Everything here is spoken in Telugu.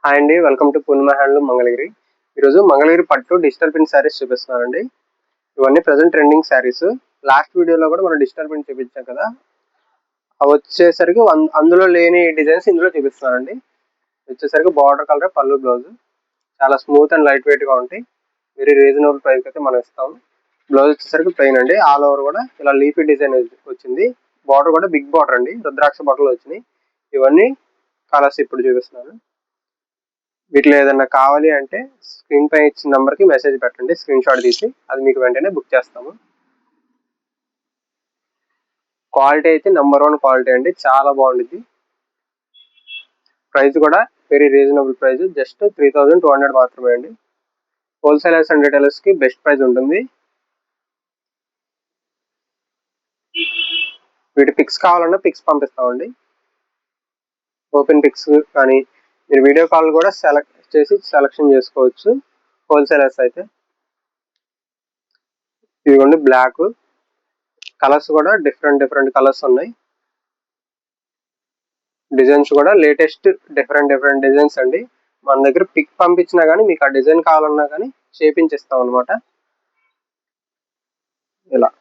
హాయ్ అండి, welcome to Purnima handloom Mangalagiri. ఈరోజు మంగళగిరి పట్టు డిజిటల్ ప్రింట్ శారీస్ చూపిస్తున్నానండి. ఇవన్నీ ప్రజెంట్ ట్రెండింగ్ శారీస్. లాస్ట్ వీడియోలో కూడా మనం డిజిటల్ ప్రింట్ చూపించాం కదా, అవి వచ్చేసరికి అందులో లేని డిజైన్స్ ఇందులో చూపిస్తున్నానండి. వచ్చేసరికి బార్డర్ కలర్ పళ్ళు బ్లౌజ్ చాలా స్మూత్ అండ్ లైట్ వెయిట్ గా ఉంటాయి. వెరీ రీజనబుల్ ప్రైస్ అయితే మనం ఇస్తాము. బ్లౌజ్ వచ్చేసరికి ప్లెయిన్ అండి, ఆల్ ఓవర్ కూడా ఇలా లీఫీ డిజైన్ వచ్చింది. బార్డర్ కూడా బిగ్ బార్డర్ అండి, రుద్రాక్ష బార్డర్లు వచ్చినాయి. ఇవన్నీ కలర్స్ ఇప్పుడు చూపిస్తున్నాను. వీటిలో ఏదన్నా కావాలి అంటే స్క్రీన్ పై ఇచ్చిన నెంబర్కి మెసేజ్ పెట్టండి, స్క్రీన్ షాట్ తీసి అది మీకు వెంటనే బుక్ చేస్తాము. క్వాలిటీ అయితే #1 క్వాలిటీ అండి, చాలా బాగుంటుంది. ప్రైస్ కూడా వెరీ రీజనబుల్ ప్రైస్, జస్ట్ 3200 మాత్రమే అండి. హోల్సేలర్స్ అండ్ రిటైలర్స్ కి బెస్ట్ ప్రైస్ ఉంటుంది. వీటి పిక్స్ కావాలన్నా పిక్స్ పంపిస్తామండి, ఓపెన్ పిక్స్ కానీ మీరు వీడియో కాల్ కూడా సెలెక్షన్ చేసుకోవచ్చు హోల్సేలర్స్ అయితే. ఇదిగోండి బ్లాక్ కలర్స్ కూడా డిఫరెంట్ కలర్స్ ఉన్నాయి. డిజైన్స్ కూడా లేటెస్ట్ డిఫరెంట్ డిజైన్స్ అండి. మన దగ్గర పిక్ పంపించినా కానీ మీకు ఆ డిజైన్ కావాలన్నా కానీ చేపించిస్తాం అనమాట. ఇలా